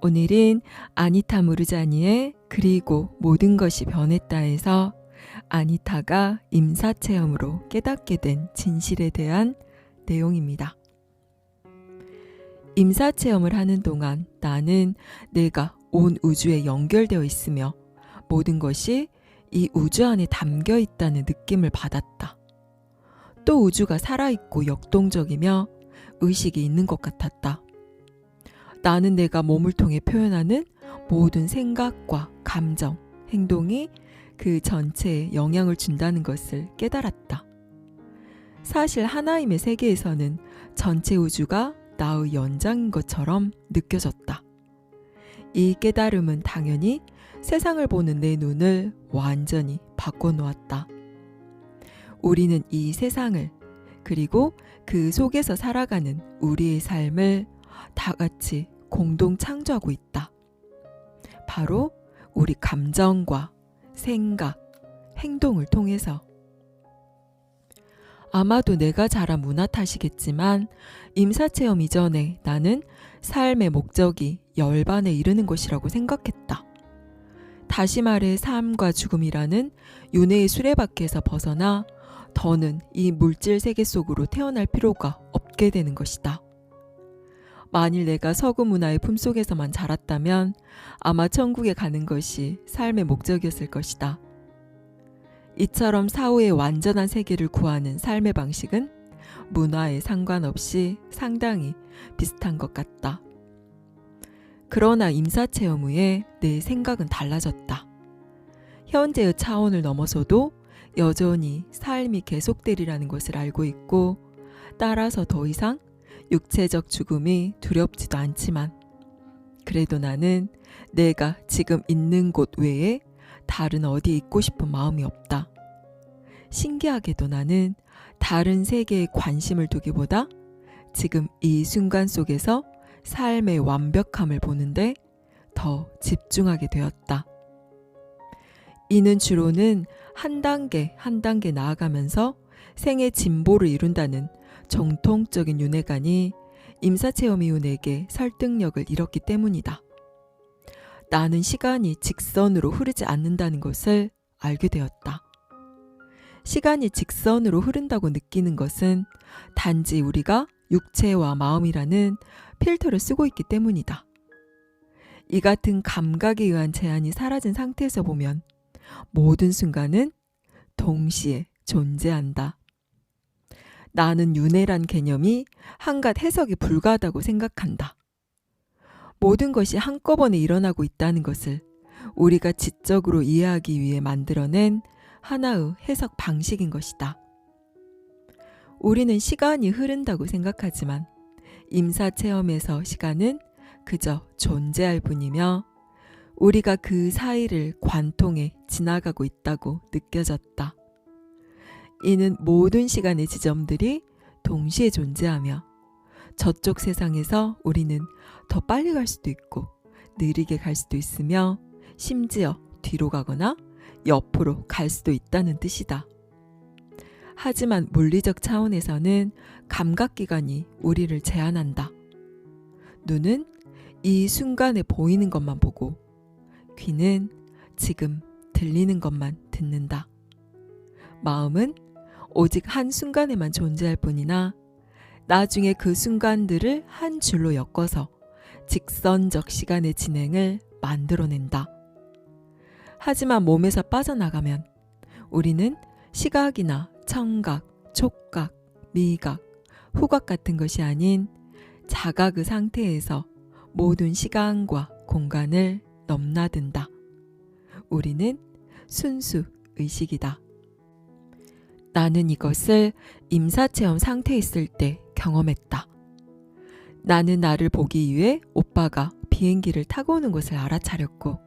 오늘은 아니타 무르자니의 그리고 모든 것이 변했다에서 아니타가 임사체험으로 깨닫게 된 진실에 대한 내용입니다. 임사체험을 하는 동안 나는 내가 온 우주에 연결되어 있으며 모든 것이 이 우주 안에 담겨 있다는 느낌을 받았다. 또 우주가 살아있고 역동적이며 의식이 있는 것 같았다. 나는 내가 몸을 통해 표현하는 모든 생각과 감정, 행동이 그 전체에 영향을 준다는 것을 깨달았다. 사실 하나님의 세계에서는 전체 우주가 나의 연장인 것처럼 느껴졌다. 이 깨달음은 당연히 세상을 보는 내 눈을 완전히 바꿔놓았다. 우리는 이 세상을 그리고 그 속에서 살아가는 우리의 삶을 다 같이 공동 창조하고 있다. 바로 우리 감정과 생각, 행동을 통해서. 아마도 내가 자란 문화 탓이겠지만 임사체험 이전에 나는 삶의 목적이 열반에 이르는 것이라고 생각했다. 다시 말해 삶과 죽음이라는 윤회의 수레바퀴에서 벗어나 더는 이 물질 세계 속으로 태어날 필요가 없게 되는 것이다. 만일 내가 서구 문화의 품속에서만 자랐다면 아마 천국에 가는 것이 삶의 목적이었을 것이다. 이처럼 사후의 완전한 세계를 구하는 삶의 방식은 문화에 상관없이 상당히 비슷한 것 같다. 그러나 임사체험 후에 내 생각은 달라졌다. 현재의 차원을 넘어서도 여전히 삶이 계속되리라는 것을 알고 있고 따라서 더 이상 육체적 죽음이 두렵지도 않지만 그래도 나는 내가 지금 있는 곳 외에 다른 어디에 있고 싶은 마음이 없다. 신기하게도 나는 다른 세계에 관심을 두기보다 지금 이 순간 속에서 삶의 완벽함을 보는데 더 집중하게 되었다. 이는 주로는 한 단계 한 단계 나아가면서 생의 진보를 이룬다는 정통적인 윤회관이 임사체험 이후 내게 설득력을 잃었기 때문이다. 나는 시간이 직선으로 흐르지 않는다는 것을 알게 되었다. 시간이 직선으로 흐른다고 느끼는 것은 단지 우리가 육체와 마음이라는 필터를 쓰고 있기 때문이다. 이 같은 감각에 의한 제한이 사라진 상태에서 보면 모든 순간은 동시에 존재한다. 나는 윤회란 개념이 한갓 해석이 불가하다고 생각한다. 모든 것이 한꺼번에 일어나고 있다는 것을 우리가 지적으로 이해하기 위해 만들어낸 하나의 해석 방식인 것이다. 우리는 시간이 흐른다고 생각하지만 임사체험에서 시간은 그저 존재할 뿐이며 우리가 그 사이를 관통해 지나가고 있다고 느껴졌다. 이는 모든 시간의 지점들이 동시에 존재하며 저쪽 세상에서 우리는 더 빨리 갈 수도 있고 느리게 갈 수도 있으며 심지어 뒤로 가거나 옆으로 갈 수도 있다는 뜻이다. 하지만 물리적 차원에서는 감각기관이 우리를 제한한다. 눈은 이 순간에 보이는 것만 보고 귀는 지금 들리는 것만 듣는다. 마음은 오직 한 순간에만 존재할 뿐이나 나중에 그 순간들을 한 줄로 엮어서 직선적 시간의 진행을 만들어낸다. 하지만 몸에서 빠져나가면 우리는 시각이나 청각, 촉각, 미각, 후각 같은 것이 아닌 자각의 상태에서 모든 시간과 공간을 넘나든다. 우리는 순수 의식이다. 나는 이것을 임사체험 상태에 있을 때 경험했다. 나는 나를 보기 위해 오빠가 비행기를 타고 오는 것을 알아차렸고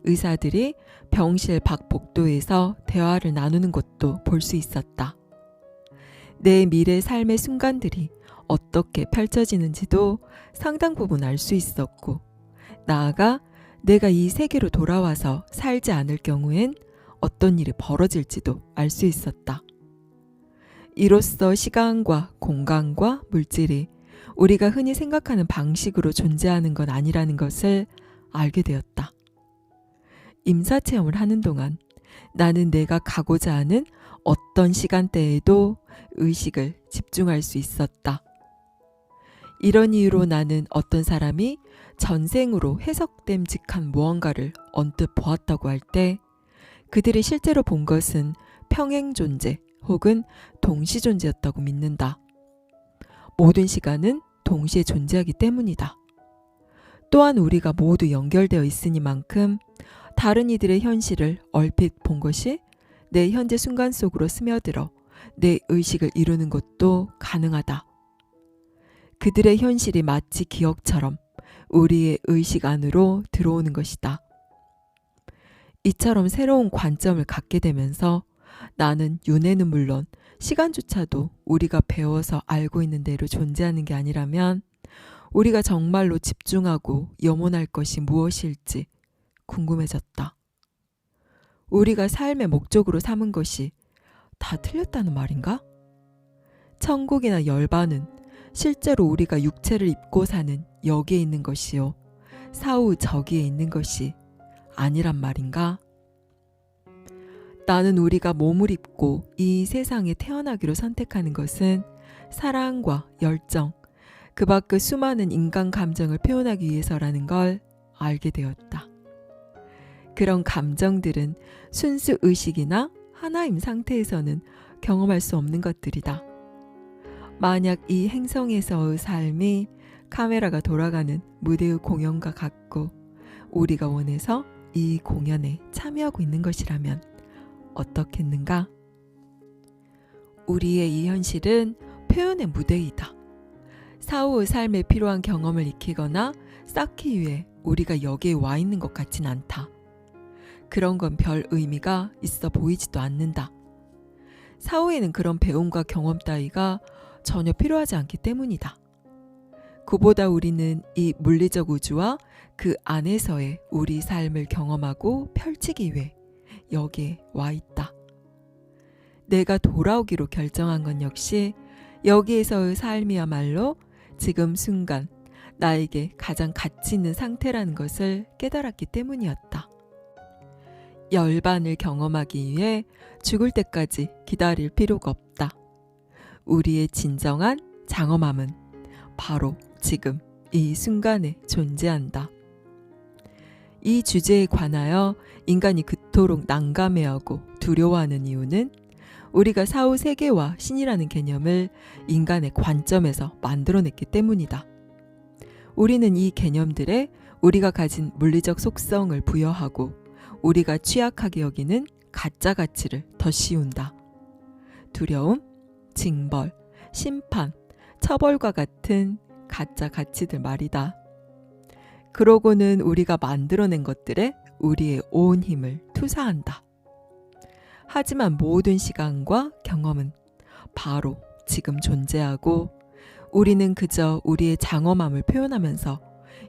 의사들이 병실 밖 복도에서 대화를 나누는 것도 볼 수 있었다. 내 미래 삶의 순간들이 어떻게 펼쳐지는지도 상당 부분 알 수 있었고 나아가 내가 이 세계로 돌아와서 살지 않을 경우엔 어떤 일이 벌어질지도 알 수 있었다. 이로써 시간과 공간과 물질이 우리가 흔히 생각하는 방식으로 존재하는 건 아니라는 것을 알게 되었다. 임사체험을 하는 동안 나는 내가 가고자 하는 어떤 시간대에도 의식을 집중할 수 있었다. 이런 이유로 나는 어떤 사람이 전생으로 해석됨직한 무언가를 언뜻 보았다고 할 때 그들이 실제로 본 것은 평행 존재 혹은 동시 존재였다고 믿는다. 모든 시간은 동시에 존재하기 때문이다. 또한 우리가 모두 연결되어 있으니만큼 다른 이들의 현실을 얼핏 본 것이 내 현재 순간 속으로 스며들어 내 의식을 이루는 것도 가능하다. 그들의 현실이 마치 기억처럼 우리의 의식 안으로 들어오는 것이다. 이처럼 새로운 관점을 갖게 되면서 나는 윤회는 물론 시간조차도 우리가 배워서 알고 있는 대로 존재하는 게 아니라면 우리가 정말로 집중하고 염원할 것이 무엇일지 궁금해졌다. 우리가 삶의 목적으로 삼은 것이 다 틀렸다는 말인가? 천국이나 열반은 실제로 우리가 육체를 입고 사는 여기에 있는 것이요, 사후 저기에 있는 것이 아니란 말인가? 나는 우리가 몸을 입고 이 세상에 태어나기로 선택하는 것은 사랑과 열정, 그 밖의 수많은 인간 감정을 표현하기 위해서라는 걸 알게 되었다. 그런 감정들은 순수 의식이나 하나임 상태에서는 경험할 수 없는 것들이다. 만약 이 행성에서의 삶이 카메라가 돌아가는 무대의 공연과 같고 우리가 원해서 이 공연에 참여하고 있는 것이라면 어떻겠는가? 우리의 이 현실은 표현의 무대이다. 사후의 삶에 필요한 경험을 익히거나 쌓기 위해 우리가 여기에 와 있는 것 같진 않다. 그런 건 별 의미가 있어 보이지도 않는다. 사후에는 그런 배움과 경험 따위가 전혀 필요하지 않기 때문이다. 그보다 우리는 이 물리적 우주와 그 안에서의 우리 삶을 경험하고 펼치기 위해 여기에 와 있다. 내가 돌아오기로 결정한 건 역시 여기에서의 삶이야말로 지금 순간 나에게 가장 가치 있는 상태라는 것을 깨달았기 때문이었다. 열반을 경험하기 위해 죽을 때까지 기다릴 필요가 없다. 우리의 진정한 장엄함은 바로 지금 이 순간에 존재한다. 이 주제에 관하여 인간이 그토록 난감해하고 두려워하는 이유는 우리가 사후 세계와 신이라는 개념을 인간의 관점에서 만들어냈기 때문이다. 우리는 이 개념들에 우리가 가진 물리적 속성을 부여하고 우리가 취약하게 여기는 가짜 가치를 더 씌운다. 두려움, 징벌, 심판, 처벌과 같은 가짜 가치들 말이다. 그러고는 우리가 만들어낸 것들에 우리의 온 힘을 투사한다. 하지만 모든 시간과 경험은 바로 지금 존재하고 우리는 그저 우리의 장엄함을 표현하면서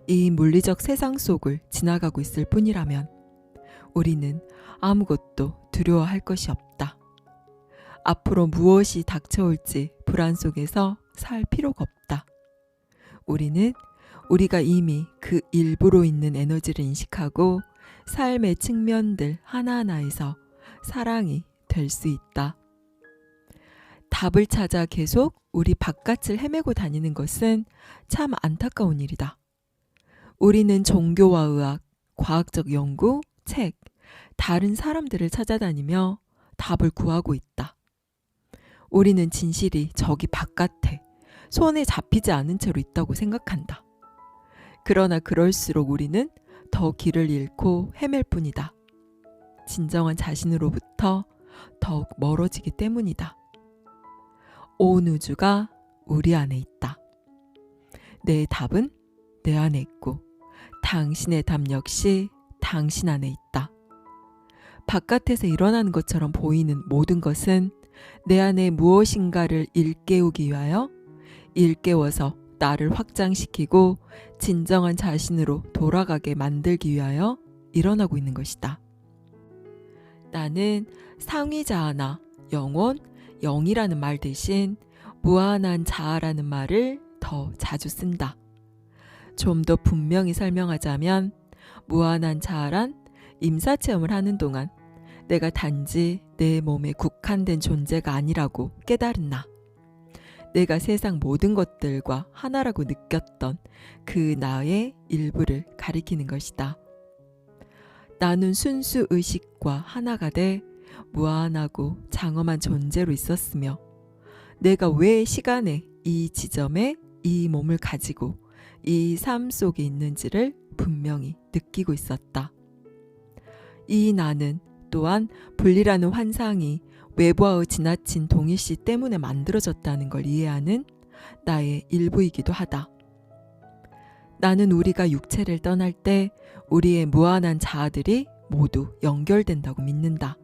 이 물리적 세상 속을 지나가고 있을 뿐이라면 우리는 아무것도 두려워할 것이 없다. 앞으로 무엇이 닥쳐올지 불안 속에서 살 필요가 없다. 우리는 우리가 이미 그 일부로 있는 에너지를 인식하고 삶의 측면들 하나하나에서 사랑이 될 수 있다. 답을 찾아 계속 우리 바깥을 헤매고 다니는 것은 참 안타까운 일이다. 우리는 종교와 의학, 과학적 연구, 책, 다른 사람들을 찾아다니며 답을 구하고 있다. 우리는 진실이 저기 바깥에 손에 잡히지 않은 채로 있다고 생각한다. 그러나 그럴수록 우리는 더 길을 잃고 헤맬 뿐이다. 진정한 자신으로부터 더욱 멀어지기 때문이다. 온 우주가 우리 안에 있다. 내 답은 내 안에 있고 당신의 답 역시 당신 안에 있다. 바깥에서 일어나는 것처럼 보이는 모든 것은 내 안에 무엇인가를 일깨우기 위하여 일깨워서 나를 확장시키고 진정한 자신으로 돌아가게 만들기 위하여 일어나고 있는 것이다. 나는 상위자아나 영혼, 영이라는 말 대신 무한한 자아라는 말을 더 자주 쓴다. 좀 더 분명히 설명하자면 무한한 자아란 임사체험을 하는 동안 내가 단지 내 몸에 국한된 존재가 아니라고 깨달은 나. 내가 세상 모든 것들과 하나라고 느꼈던 그 나의 일부를 가리키는 것이다. 나는 순수 의식과 하나가 돼 무한하고 장엄한 존재로 있었으며 내가 왜 시간의 이 지점에 이 몸을 가지고 이 삶 속에 있는지를 분명히 느끼고 있었다. 이 나는 또한 분리라는 환상이 외부와의 지나친 동일시 때문에 만들어졌다는 걸 이해하는 나의 일부이기도 하다. 나는 우리가 육체를 떠날 때 우리의 무한한 자아들이 모두 연결된다고 믿는다.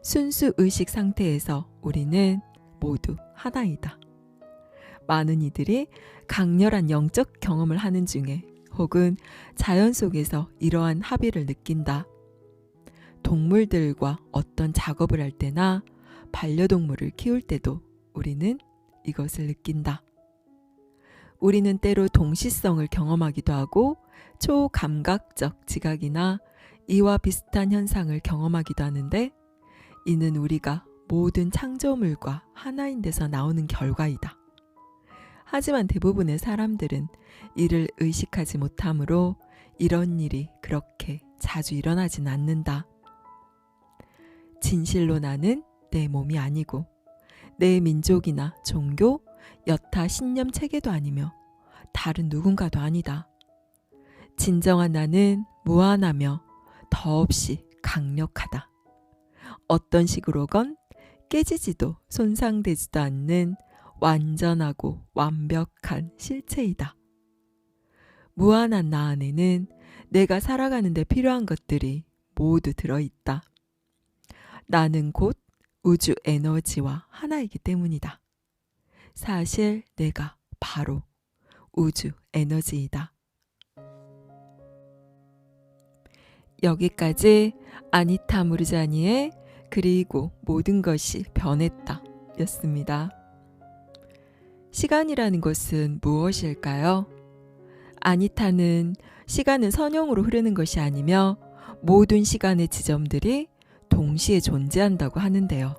순수 의식 상태에서 우리는 모두 하나이다. 많은 이들이 강렬한 영적 경험을 하는 중에 혹은 자연 속에서 이러한 합의를 느낀다. 동물들과 어떤 작업을 할 때나 반려동물을 키울 때도 우리는 이것을 느낀다. 우리는 때로 동시성을 경험하기도 하고 초감각적 지각이나 이와 비슷한 현상을 경험하기도 하는데 이는 우리가 모든 창조물과 하나인 데서 나오는 결과이다. 하지만 대부분의 사람들은 이를 의식하지 못하므로 이런 일이 그렇게 자주 일어나진 않는다. 진실로 나는 내 몸이 아니고 내 민족이나 종교, 여타 신념 체계도 아니며 다른 누군가도 아니다. 진정한 나는 무한하며 더없이 강력하다. 어떤 식으로건 깨지지도 손상되지도 않는 완전하고 완벽한 실체이다. 무한한 나 안에는 내가 살아가는 데 필요한 것들이 모두 들어있다. 나는 곧 우주 에너지와 하나이기 때문이다. 사실 내가 바로 우주 에너지이다. 여기까지 아니타 무르자니의 그리고 모든 것이 변했다 였습니다. 시간이라는 것은 무엇일까요? 아니타는 시간은 선형으로 흐르는 것이 아니며 모든 시간의 지점들이 동시에 존재한다고 하는데요.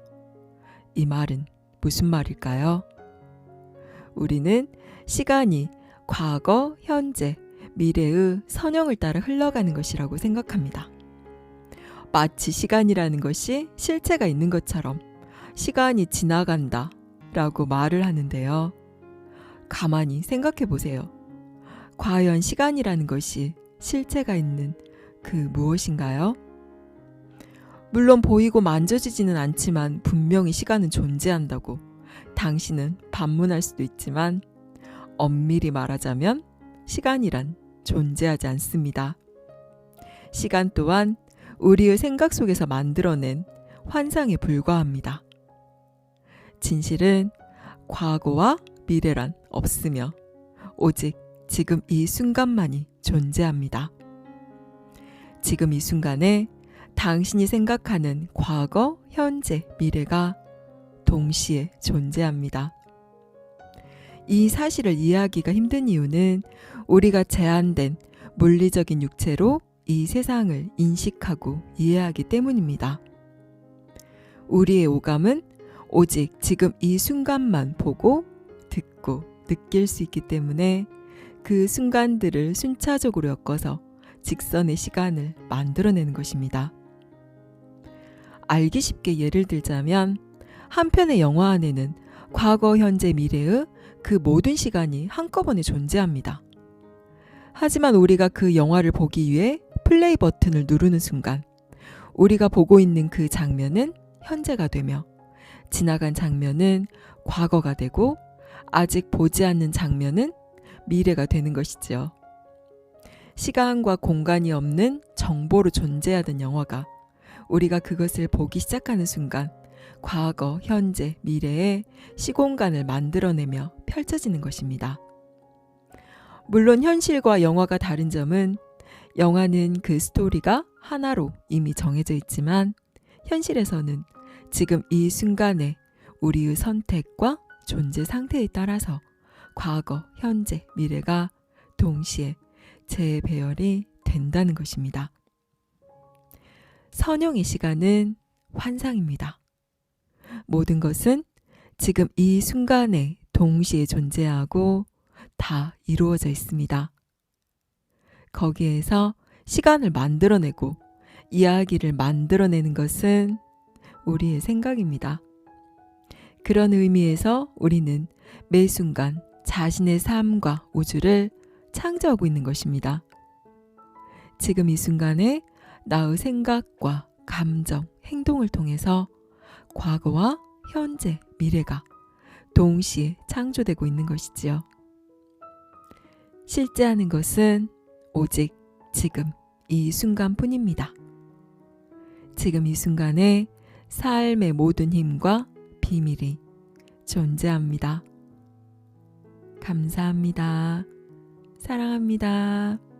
이 말은 무슨 말일까요? 우리는 시간이 과거, 현재, 미래의 선형을 따라 흘러가는 것이라고 생각합니다. 마치 시간이라는 것이 실체가 있는 것처럼 시간이 지나간다 라고 말을 하는데요. 가만히 생각해 보세요. 과연 시간이라는 것이 실체가 있는 그 무엇인가요? 물론 보이고 만져지지는 않지만 분명히 시간은 존재한다고 당신은 반문할 수도 있지만 엄밀히 말하자면 시간이란 존재하지 않습니다. 시간 또한 우리의 생각 속에서 만들어낸 환상에 불과합니다. 진실은 과거와 미래란 없으며 오직 지금 이 순간만이 존재합니다. 지금 이 순간에 당신이 생각하는 과거, 현재, 미래가 동시에 존재합니다. 이 사실을 이해하기가 힘든 이유는 우리가 제한된 물리적인 육체로 이 세상을 인식하고 이해하기 때문입니다. 우리의 오감은 오직 지금 이 순간만 보고 듣고 느낄 수 있기 때문에 그 순간들을 순차적으로 엮어서 직선의 시간을 만들어내는 것입니다. 알기 쉽게 예를 들자면 한 편의 영화 안에는 과거, 현재, 미래의 그 모든 시간이 한꺼번에 존재합니다. 하지만 우리가 그 영화를 보기 위해 플레이 버튼을 누르는 순간 우리가 보고 있는 그 장면은 현재가 되며 지나간 장면은 과거가 되고 아직 보지 않는 장면은 미래가 되는 것이지요. 시간과 공간이 없는 정보로 존재하던 영화가 우리가 그것을 보기 시작하는 순간 과거, 현재, 미래의 시공간을 만들어내며 펼쳐지는 것입니다. 물론 현실과 영화가 다른 점은 영화는 그 스토리가 하나로 이미 정해져 있지만 현실에서는 지금 이 순간에 우리의 선택과 존재 상태에 따라서 과거, 현재, 미래가 동시에 재배열이 된다는 것입니다. 선용의 시간은 환상입니다. 모든 것은 지금 이 순간에 동시에 존재하고 다 이루어져 있습니다. 거기에서 시간을 만들어내고 이야기를 만들어내는 것은 우리의 생각입니다. 그런 의미에서 우리는 매 순간 자신의 삶과 우주를 창조하고 있는 것입니다. 지금 이 순간에 나의 생각과 감정, 행동을 통해서 과거와 현재, 미래가 동시에 창조되고 있는 것이지요. 실제하는 것은 오직 지금 이 순간뿐입니다. 지금 이 순간에 삶의 모든 힘과 비밀이 존재합니다. 감사합니다. 사랑합니다.